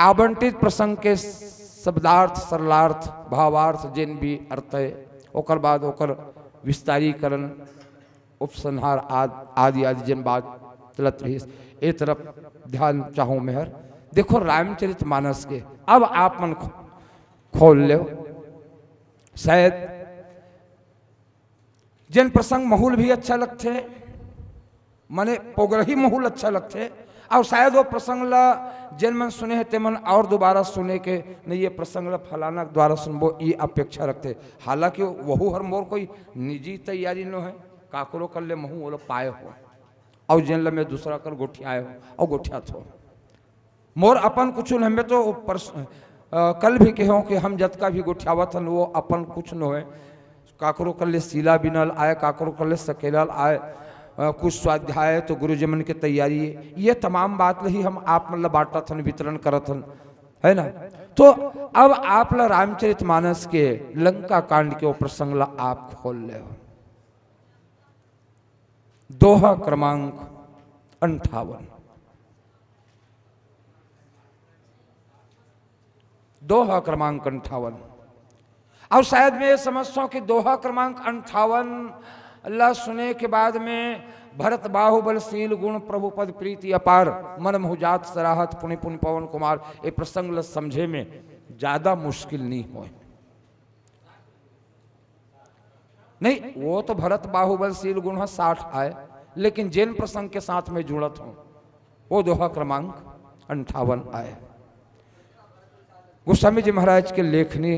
आवंटित प्रसंग के शब्दार्थ सरलार्थ भावार्थ जिन भी अर्थ है ओकर बाद ओकर विस्तारीकरण उपसंहार आदि आदि जिन बात चलत रही ए तरफ ध्यान चाहूं मेहर। देखो रामचरित मानस के अब आप मन खोल ले, शायद जिन प्रसंग महूल भी अच्छा लगते मने पोगरही महूल अच्छा लगते और शायद वो प्रसंग ला जिन मन सुने है ते मन और दोबारा सुने के नहीं ये प्रसंग ला फलाना द्वारा सुनबो ये अपेक्षा रखते। हालांकि वहू हर मोर कोई निजी तैयारी न है, काकरो कर ले महू वो पाए हो और जिन ला मैं दूसरा कर गोठियाए हो और गोठिया थो मोर अपन कुछ हमें तो कल भी कहो कि हम जत का भी गोठियावत हन वो अपन कुछ न है, काकरो कर ले सीला बिनल आए, काकरो कर ले सकेलल आए, कुछ स्वाध्याय तो गुरुजमन की तैयारी है, ये तमाम बात ही हम आप मतलब बांटा थन वितरण करत हन है ना। तो अब आप ला रामचरित मानस के लंका कांड के वो प्रसंग ला आप खोल ले हो। दोहा क्रमांक 58, दोहा क्रमांक 58। और शायद मैं ये समझता हूं कि दोहा क्रमांक 58 ला सुने के बाद में भरत बाहुबलशील गुण प्रभुपद प्रीति अपार मन मुजात सराहत पुण्य पुण्य पवन कुमार ये प्रसंग ला समझे में ज्यादा मुश्किल नहीं हो। नहीं वो तो भरत बाहुबलशील गुण 60 आए, लेकिन जिन प्रसंग के साथ में जुड़त हूं वो दोहा क्रमांक 58 आए। गोस्वामी जी महाराज के लेखनी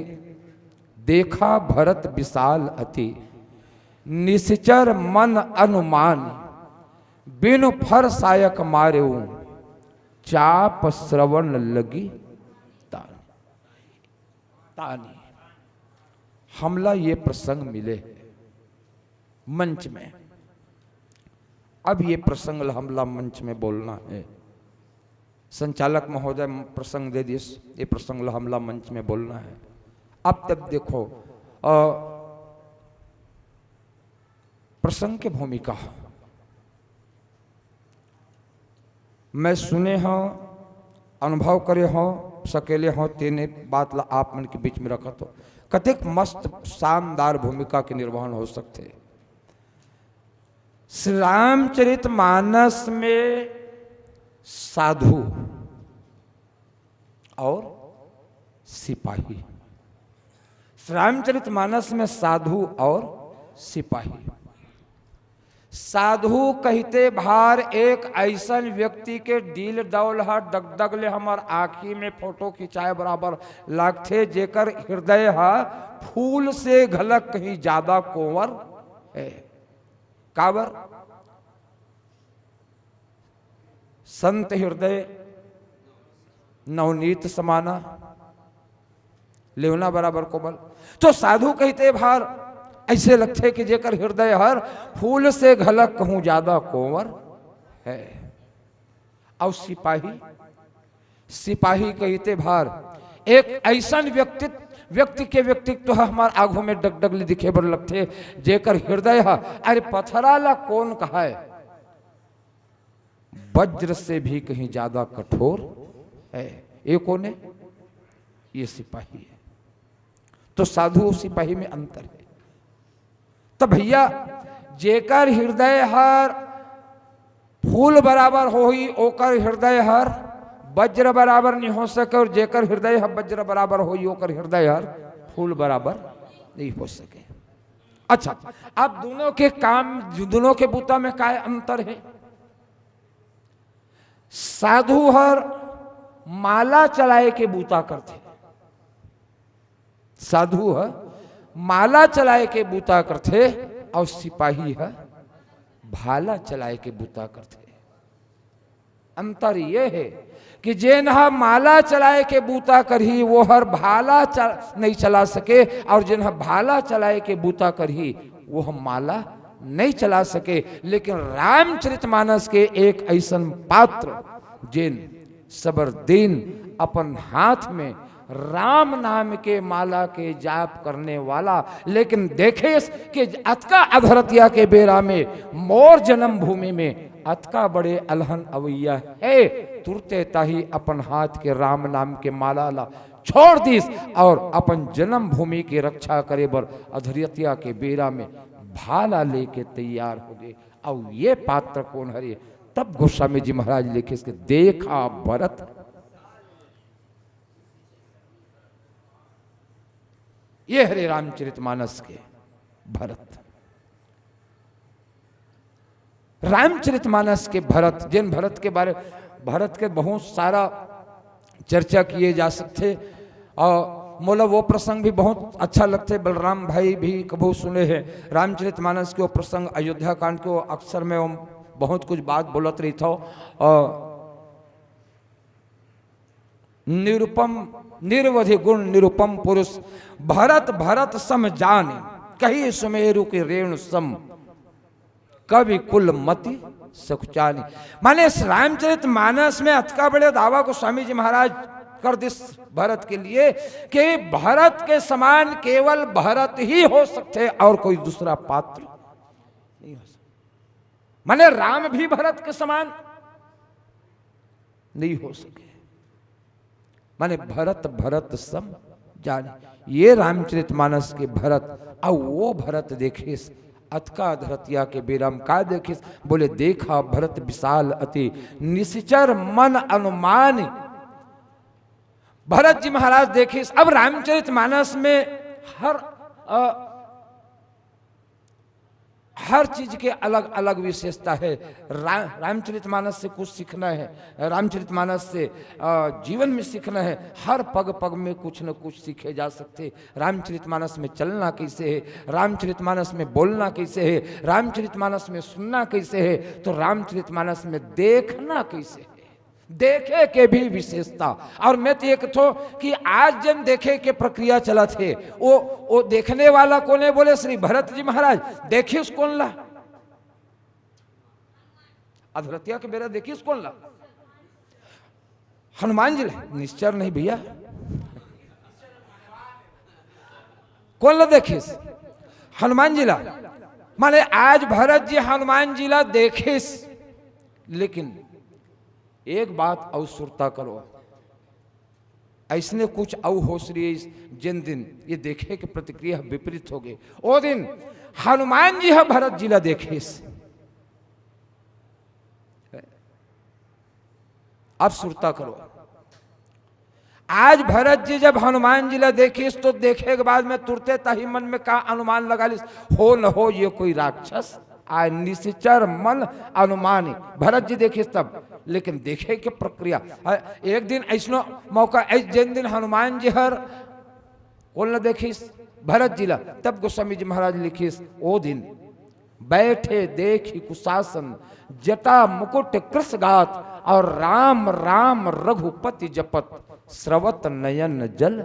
देखा भरत विशाल अति निश्चर मन अनुमान बिनु फर सायक मारे चाप श्रवण लगी तानी तानी। हमला ये प्रसंग मिले मंच में, अब ये प्रसंग हमला मंच में बोलना है। संचालक महोदय प्रसंग दे दिए, ये प्रसंग हमला मंच में बोलना है। अब तक देखो प्रसंग की भूमिका मैं सुने हो अनुभव करे हो सकेले हो तेने बात ला आप मन के बीच में रखा तो कतिक मस्त शानदार भूमिका के निर्वहन हो सकते। श्री रामचरित मानस में साधु और सिपाही, रामचरित मानस में साधु और सिपाही। साधु कहते भार एक ऐसा व्यक्ति के दिल दौलहा डगडग ले हमार आँखी में फोटो खिंचाए बराबर लागते जेकर हृदय हा फूल से घलक कहीं ज्यादा कोवर है। काबर संत हृदय नवनीत समाना लेवना बराबर कोमल। तो साधु कहते भार ऐसे लगते कि जेकर हृदय हर फूल से घलक कहूं ज्यादा कोवर है। और सिपाही, सिपाही कहते भार एक ऐसा व्यक्ति के व्यक्तित्व तो हमारे आंखों में डगडगली दिखे बर लगते जेकर हृदय है अरे पथरा ला कौन कहा है वज्र से भी कहीं ज्यादा कठोर है। ये कौन है? ये सिपाही है। तो साधु और सिपाही में अंतर है। तो भैया जेकर हृदय हर फूल बराबर हो ही ओकर हृदय हर वज्र बराबर नहीं हो सके, और जेकर हृदय हर वज्र बराबर हो ही ओकर हृदय हर फूल बराबर नहीं हो सके। अच्छा, अब दोनों के काम, दोनों के बूता में क्या अंतर है? साधु हर माला चलाए के बूता करते, साधु है माला चलाए के बूता करते और सिपाही है भाला चलाए के बूता करते। अंतर यह है कि जिन्हा माला चलाए के बूता करही वो हर भाला नहीं चला सके, और जिन्हा भाला चलाए के बूता करही वो हम माला नहीं चला सके। लेकिन रामचरितमानस के एक ऐसन पात्र जिन सबरदीन अपन हाथ में राम नाम के माला के जाप करने वाला, लेकिन देखे कि अतका अधरतिया के बेरा में मोर जन्म भूमि में अतका बड़े अलहन अवैया है तुरते ताही अपन हाथ के राम नाम के माला ला छोड़ दीस और अपन जन्म भूमि की रक्षा करे बर अधरियतिया के बेरा में भाला लेके तैयार हो गए। और ये पात्र कौन हरे? तब गोस्वामी जी महाराज लिखे इसके, देखा भरत, ये हरे रामचरितमानस के भरत। रामचरितमानस के भरत, जिन भरत के बारे, भरत के बहुत सारा चर्चा किए जा सकते और मोला वो प्रसंग भी बहुत अच्छा लगते। बलराम भाई भी कबू सुने हैं रामचरितमानस के वो प्रसंग, अयोध्या कांड के। अक्सर में बहुत कुछ बात बोलत रही था। निरुपम निर्वधि गुण निरुपम पुरुष, भरत भरत सम जाने, कही सुमेरु के रेणु सम, कवि कुल मति सकुचानी। माने इस रामचरित मानस में अतका बड़े दावा को स्वामी जी महाराज कर दिस भरत के लिए कि भरत के समान केवल भरत ही हो सकते और कोई दूसरा पात्र नहीं हो सकता। माने राम भी भरत के समान नहीं हो सके। माने भरत भरत सम जाने, ये रामचरितमानस के भरत। और वो भरत देखे अतका धरतिया के बेराम का देखे, बोले देखा भरत विशाल अति निश्चर मन अनुमान। भरत जी महाराज देखे। अब रामचरितमानस में हर चीज के अलग अलग विशेषता है। रामचरितमानस से कुछ सीखना है, रामचरितमानस से जीवन में सीखना है। हर पग पग में कुछ न कुछ सीखे जा सकते। रामचरितमानस में चलना कैसे है, रामचरितमानस में बोलना कैसे है, रामचरितमानस में सुनना कैसे है, तो रामचरितमानस में देखना कैसे है, देखे के भी विशेषता। और मैं तो ये कहता कि आज जन देखे के प्रक्रिया चला थे, वो देखने वाला कौन है? बोले श्री भरत जी महाराज। देखिस कौन ला? अधरतिया के बेरा देखिस कौन ला? हनुमान जी ला। निश्चर नहीं भैया, कौन ला देखिस? हनुमान जी ला। माने आज भरत जी हनुमान जी ला देखिस, लेकिन एक बात और सुरता करो, ऐसने कुछ औ हो श्री जिन दिन ये देखे कि प्रतिक्रिया विपरीत हो गई, ओ दिन हनुमान जी है भरत जिला देखे। अब सुरता करो, आज भरत जी जब हनुमान जिला देखिस तो देखे के बाद में तुरते ताही मन में का अनुमान लगा लिस, हो न हो ये कोई राक्षस। आ निश्चर मन अनुमानी भरत जी देखिस तब, लेकिन देखे के प्रक्रिया। एक दिन ऐसनो मौका, जिन दिन हनुमान जी हर कौन न देखिस? भरत जिला। तब गोस्वामी जी महाराज लिखिस, ओ दिन बैठे देखी कुशासन, जटा मुकुट कृष गात, और राम राम रघुपति जपत, स्रवत नयन जल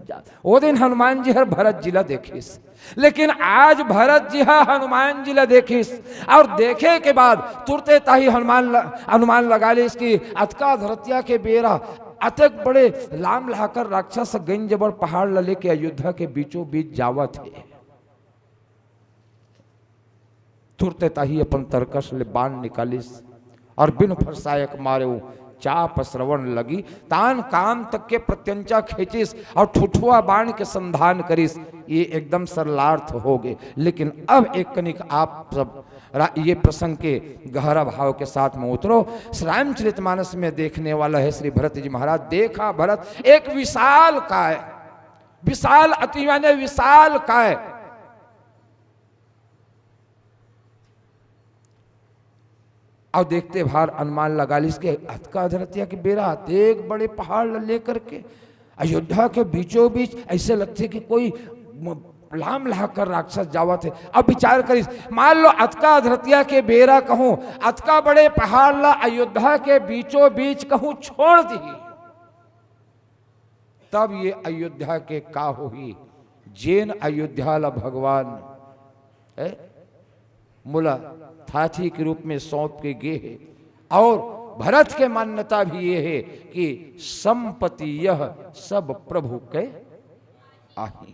जात। ओ दिन हनुमान जी हर भरत जिला देखिस, लेकिन आज भरत जी हनुमान जिला देखिस, और देखे के बाद तुरते ताही अनुमान लगा ले इसकी अतका धरतिया के बेरा अतक बड़े लाम लाकर राक्षस गंज जबर पहाड़ लले के अयोध्या के बीचों बीच जावा थे। तुरते ताही अपन तरकस ले बाण निकालिस, और बिन फरसायक मारे चाप श्रवण लगी, तान काम तक के प्रत्यंचा खींचिस, और ठुठुआ बाण के संधान करिस। ये एकदम सरलार्थ हो गए। लेकिन अब एक कनिक आप सब ये प्रसंग के गहरा भाव के साथ में उतरो। रामचरितमानस में देखने वाला है श्री भरत जी महाराज। देखा भरत एक विशाल काय, विशाल अति माने विशाल काय, और देखते भार अनुमान लगा ली इसके हथका धरतिया के बेरा देख बड़े पहाड़ लेकर के अयोध्या के बीचों बीच ऐसे लगते कि कोई लाम लाकर राक्षस जावा थे। अब विचार करिस, मान लो अतका धरतिया के बेरा कहूं, अतका बड़े पहाड़ ला अयोध्या के बीचों बीच कहूं छोड़ दी, तब ये अयोध्या के का होही? जैन अयोध्या ला भगवान मुला हाथी के रूप में सौंप के गे है। और भरत के मान्यता भी ये है कि संपत्ति यह सब प्रभु के आही।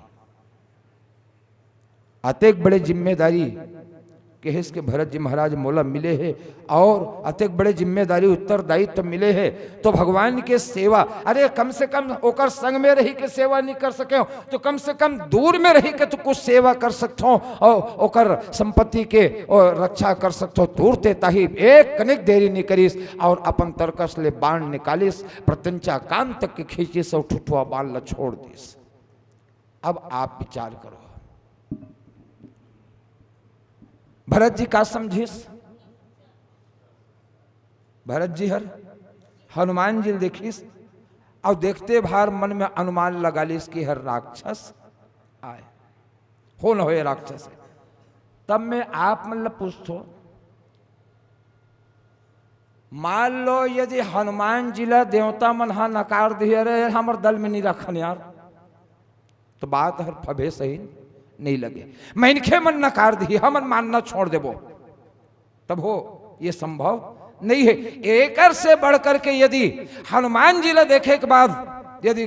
अतेक बड़े जिम्मेदारी कि इसके भरत जी महाराज मोला मिले हैं और अत्यंत बड़े जिम्मेदारी उत्तरदायित्व तो मिले हैं, तो भगवान के सेवा, अरे कम से कम ओकर संग में रही के सेवा नहीं कर सके हो तो कम से कम दूर में रही के तो कुछ सेवा कर सकते हो और ओकर संपत्ति के और रक्षा कर सकते हो। दूर ते ताही एक कनिक देरी नहीं करीस और अपन तरकस ले बाण निकालिस, प्रत्यंचा कान तक के खींची से ठुठुआ बाण ल छोड़ दीस। अब आप विचार करो, भरत जी का समझिस? भरत जी हर हनुमान जी देखिस और देखते भार मन में अनुमान लगा लिस कि हर राक्षस आए हो न हो राक्षस। तब मैं आप मतलब पूछो, मान लो यदि हनुमान जी ला देवता मन हा नकार दिए, अरे हमार दल में नहीं रखन यार, तो बात हर फबे सही नहीं लगे। मैनखे मन नकार दी, हमन मानना छोड़ देबो, तब हो ये संभव नहीं है। एकर से बढ़कर के यदि हनुमान जी ला देखे के बाद यदि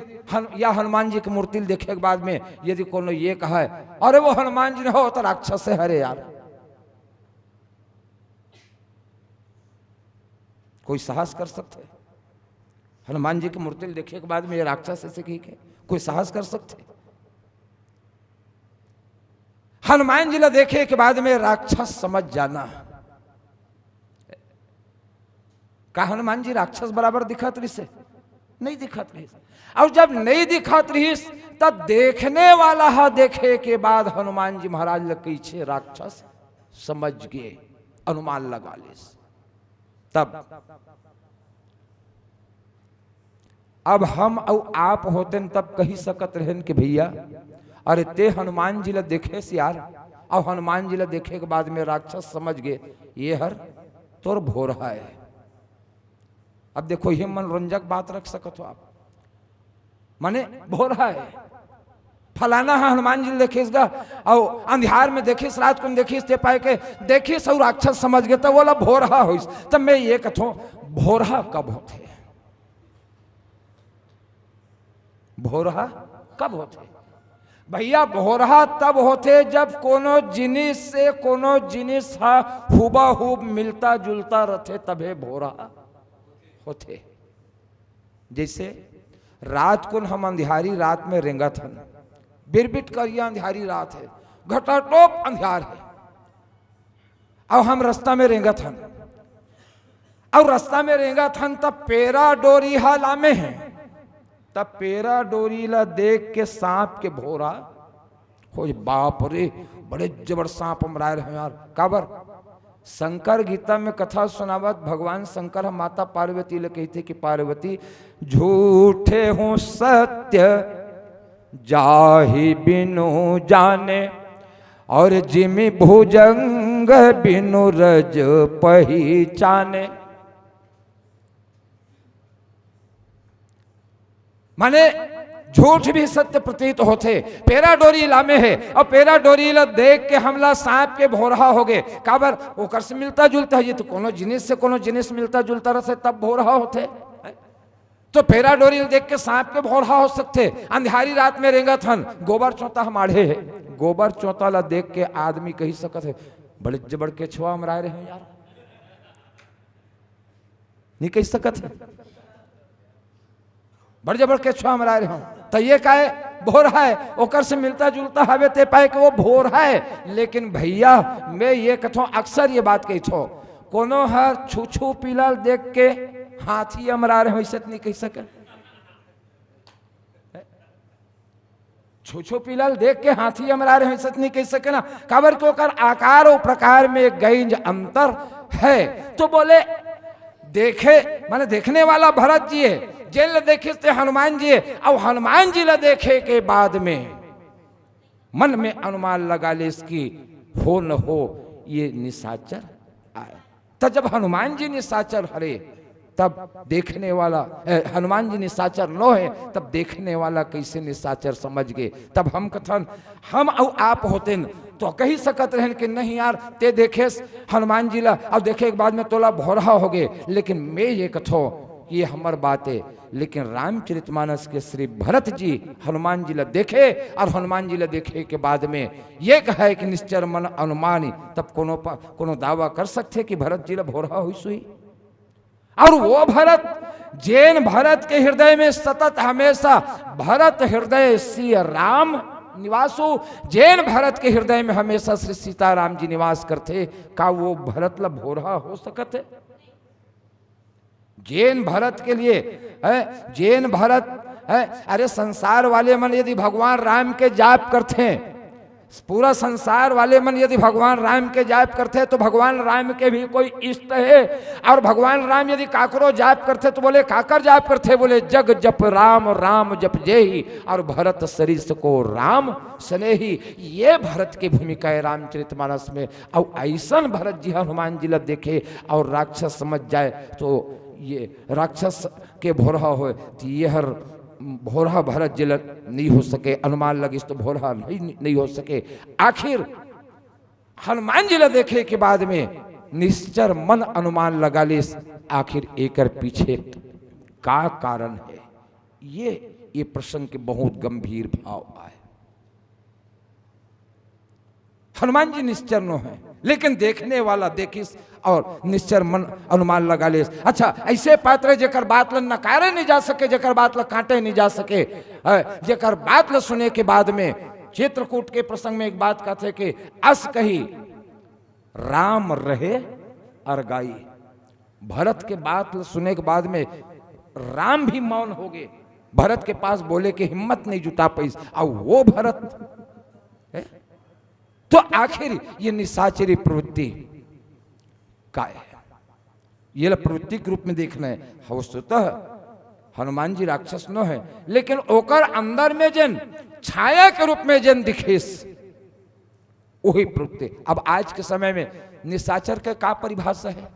या हनुमान जी की मूर्ति देखे के बाद में यदि कोनो ये कहा है अरे वो हनुमान जी ने हो तो राक्षस है, अरे यार कोई साहस कर सकते? हनुमान जी की मूर्ति देखे के बाद में ये राक्षस ऐसे की है, कोई साहस कर सकते? हनुमान जी ला देखे के बाद में राक्षस समझ जाना। का हनुमान जी राक्षस बराबर दिखत रही से? नहीं दिखत रही। और जब नहीं दिखत रही तब देखने वाला हा देखे के बाद हनुमान जी महाराज लगे छे राक्षस समझ गए, अनुमान लगा लिस। तब अब हम और आप होते तब कही सकत रहन कि भैया अरे ते हनुमान जी ला देखे से यार, और हनुमान जी ला देखे के बाद में राक्षस समझ गए ये हर तोर भोरहा है। अब देखो ये मनोरंजक बात रख सकत हो आप, माने भोरहा है फलाना है, हनुमान जी देखिसगा और अंधियार में देखिस, रात को देखिस ते पाए के देखिस और राक्षस समझ गए तो बोला भोरहा होइस। तब मैं ये कथो भोरहा कब होते? भोरहा कब होते भैया? भोरहा तब होते जब कोनो जिनिस से कोनो जिनिस हा हुबहूब मिलता जुलता रहते, तबे भोरहा होते। जैसे रात को हम अंधियारी रात में रेंगत हन, बिरबिट करिया अंधियारी रात है, घटाटोप अंधियार है और हम रास्ता में रेंगत हन, और रास्ता में रेंगत हन तब पेरा डोरी हा लामे हैं, तब पेरा डोरी ला देख के सांप के भोरा हो, बाप रे बड़े जबर सांप हमराए रहे यार। काबर? शंकर गीता में कथा सुनावत भगवान शंकर हम माता पार्वती ले कहते कि पार्वती झूठे हूं सत्य जाहि बिनु जाने, और जिमि भुजंग बिनु रज पहिचाने। माने झूठ भी सत्य प्रतीत होते। पेरा डोरी लामे है और पेरा डोरी ला देख के हमला सांप के भोरहा हो गए। काबर? ओकर से मिलता जुलता है, ये तो कोनो जिनिस से कोनो जिनिस मिलता जुलता रहे तब भोरहा होते। तो पेरा डोरी देख के सांप के भोरहा हो सकते। अंधियारी रात में रेंगत हन, गोबर चौता हमारे है, गोबर चौता ला देख के आदमी कही सकत है बड़े जबड़ के छुआ हम रहे हैं यार, नहीं कही सकत है बड़ जबर के छुआ हम रहे हूं। तो ये का है भोरहा है, ओकर से मिलता जुलता हवे ते पाए के वो भोरहा है। लेकिन भैया मैं ये कथो अक्सर ये बात कही छो, कोनो हर छू पीलाल देख के हाथी अमरा रहे वैसे नहीं कह सके। छू पीलाल देख के हाथी अमरा रहे वैसे नहीं कह सके ना। काबर के ओकर आकार और प्रकार में गैंज अंतर है। तो बोले देखे माने देखने वाला भरत जी है, जेल देखे थे हनुमान जी है, और हनुमान जी ला देखे के बाद में मन में अनुमान लगा ले इसकी हो न हो ये निशाचर आए। तब जब हनुमान जी निशाचर हरे तब देखने वाला हनुमान जी निशाचर नो है, तब देखने वाला कैसे निशाचर समझ गए। तब हम कथन हम और आप होते न तो कही सकत रहन कि नहीं यार ते देखे हनुमान जी ला और देखे के बाद में तोला भोरहा हो गए। लेकिन मैं ये कथो ये हमार बात है, लेकिन रामचरितमानस के श्री भरत जी हनुमान जी ला देखे और हनुमान जी ला देखे के बाद में ये कहा है कि निश्चर मन अनुमानी, तब कोनो दावा कर सकते कि भरत जी ला भोरहा हुई सुई। और वो भरत जैन भरत के हृदय में सतत हमेशा भरत हृदय श्री राम निवासो, जैन भरत के हृदय में हमेशा श्री सीताराम जी निवास करते, का वो भरत ला भोरहा हो सकते? जैन भरत के लिए है, जैन भरत है, अरे संसार वाले मन यदि भगवान राम के जाप करते हैं, पूरा संसार वाले मन यदि भगवान राम के जाप करते हैं तो भगवान राम के भी कोई इष्ट है। और भगवान राम यदि काकरो जाप करते तो बोले काकर जाप करते, बोले जग जप राम राम जप जेहि, और भरत सरिस को राम स्नेही। ये भरत की भूमिका है रामचरितमानस में। और ऐसा भरत जी हनुमान जी ला देखे और राक्षस समझ जाए तो ये राक्षस के भोरहा हो, तो ये हर भोरहा भरत जिला नहीं हो सके, अनुमान लगिस तो भोरहा नहीं हो सके। आखिर हनुमान जिला देखे के बाद में निश्चर मन अनुमान लगा ले, आखिर एकर पीछे का कारण है, ये प्रसंग के बहुत गंभीर भाव आए। हनुमान जी निश्चर नो है, लेकिन देखने वाला देखिस और निश्चर मन अनुमान लगा ले। अच्छा, ऐसे पात्र जेकर बात ल नकारे नहीं जा सके, जेकर बात ल काटे नहीं जा सके, जेकर बात ल सुने के बाद में चित्रकूट के प्रसंग में एक बात कहते कि अस कही राम रहे अरगाई। भरत के बात ल सुने के बाद में राम भी मौन हो गए, भरत के पास बोले कि हिम्मत नहीं जुटा पैस। और वो भरत है? तो आखिर ये निशाचरी प्रवृत्ति का है, ये प्रवृत्ति के रूप में देखना है। वस्तुतः हनुमान जी राक्षस न है, लेकिन ओकर अंदर में जन छाया के रूप में जन दिखेस वही प्रवृत्ति। अब आज के समय में निशाचर के का परिभाषा है?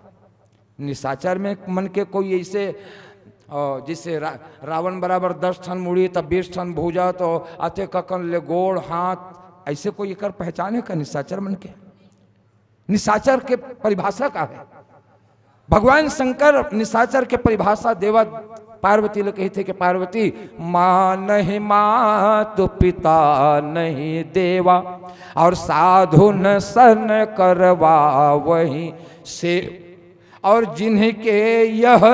निशाचर में मन के कोई ऐसे जिससे रावण बराबर 10 ठन मुड़ी तब 20 ठन भूजा तो अते ककन ले गोड़ हाथ, ऐसे कोई एकर पहचान है का निशाचर मन के? निशाचर के परिभाषा का है? भगवान शंकर निशाचर के परिभाषा देवा पार्वती लोग कहते कि पार्वती माँ नहीं माँ तो पिता नहीं देवा, और साधु न सन करवा वही से, और जिनके यह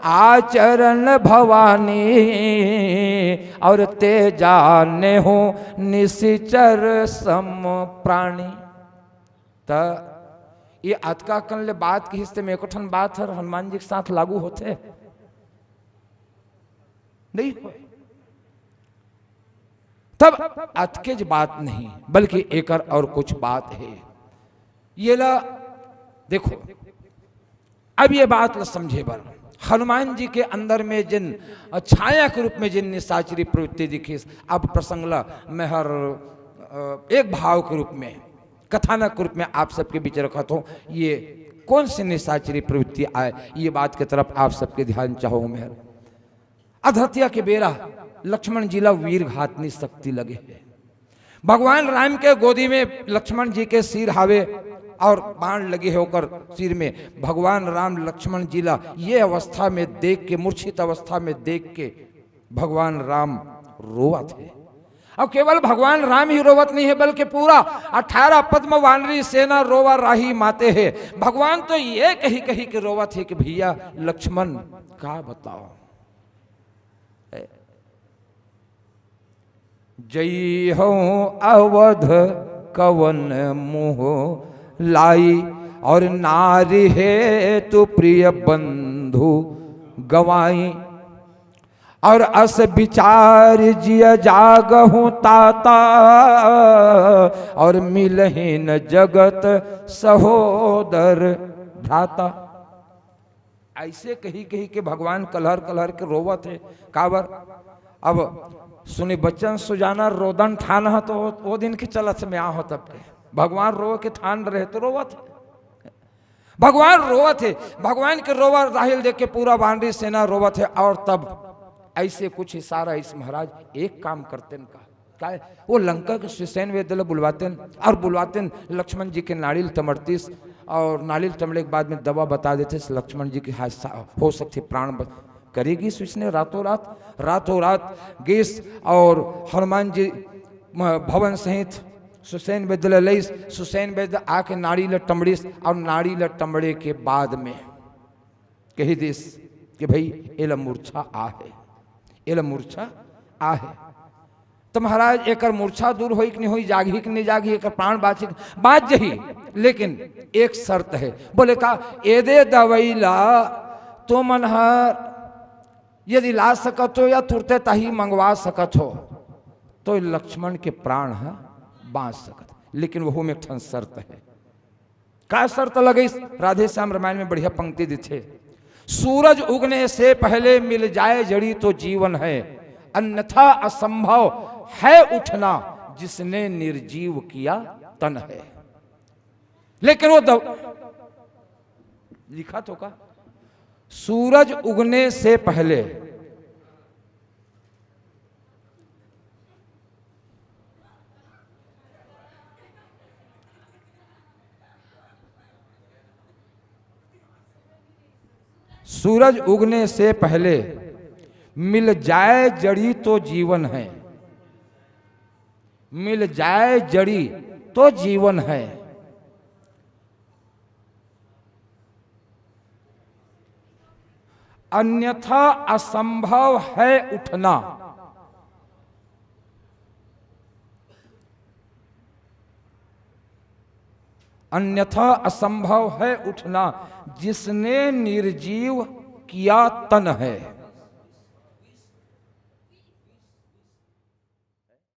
आचरण भवानी, और ते जाने हो निश्चर सम प्राणी। त ये अतका कन ले बात के हिस्से में एकठन बात है हनुमान जी के साथ लागू होते नहीं हो। तब अतकेज बात नहीं, बल्कि एक और कुछ बात है। ये ला देखो, अब ये बात ला समझे बर हनुमान जी के अंदर में जिन छाया के रूप में जिन निशाचरी प्रवृत्ति दिखी, अब प्रसंग ला मैं हर एक भाव के रूप में कथानक के रूप में आप सबके बीच रखा हूं। ये कौन सी निशाचरी प्रवृत्ति आए, ये बात की तरफ आप सबके ध्यान चाहो। मैं अधरतिया के बेरा लक्ष्मण जी ला वीर घातनी शक्ति लगे है। भगवान राम के गोदी में लक्ष्मण जी के सिर हावे और बाण लगे होकर सिर में, भगवान राम लक्ष्मण जी ला ये अवस्था में देख के, मूर्छित अवस्था में देख के भगवान राम रोवा थे। अब केवल भगवान राम ही रोवत नहीं है, बल्कि पूरा 18 पद्म वानरी सेना रोवा राही माते है। भगवान तो ये कही कही के रोवत है कि भैया लक्ष्मण का बताओ, जई हो अवध कवन मुह लाई, और नारी है तू प्रिय बंधु गवाई, और अस विचार जिया जागहु ताता, और मिलहि न जगत सहोदर भ्राता। ऐसे कही कही के भगवान कलहर कलहर के रोवत है। काबर अब सुने बच्चन सुजाना रोदन ठान है तो वो दिन के चलत में आ हो, तब के भगवान रो के थान रहे तो रोवत है। भगवान रोवत है, भगवान के रोवा राहिल देख के पूरा वानरी सेना रोवत है। और तब ऐसे कुछ इशारा इस महाराज एक काम करते न का क्या है, वो लंका के सुसैन वेदल बुलवाते और बुलवाते लक्ष्मण जी के नारियल तमड़तीस, और नारियल तमड़े के बाद में दवा बता देते लक्ष्मण जी की हादसा हो सकती प्राण करेगी उसने रातों रात गैस और हनुमान जी भवन सहित सुसैन वैद्य लईस सुसैन वैद्य आके नाड़ी लटमड़ीस और नाड़ी लटमड़े के बाद में कही दिस कि भाई एल मूर्छा आ है। तो महाराज एक मूर्छा दूर होई कि नहीं होई, जागी कि नहीं जागी, एक प्राण बात जही, लेकिन एक शर्त है। बोले का एदे दवैला तो मनहर यदि ला सकत हो या तुरते ताही मंगवा सकत हो तो लक्ष्मण के प्राण है बांच सकत, लेकिन वह में एक ठन शर्त है। क्या शर्त लगे? राधे श्याम रामायण में बढ़िया पंक्ति दी थे, सूरज उगने से पहले मिल जाए जड़ी तो जीवन है, अन्यथा असंभव है उठना जिसने निर्जीव किया तन है। लेकिन वो लिखा तो का सूरज उगने से पहले सूरज उगने से पहले मिल जाए जड़ी तो जीवन है, मिल जाए जड़ी तो जीवन है, अन्यथा असंभव है उठना। अन्यथा असंभव है उठना जिसने निर्जीव किया तन है।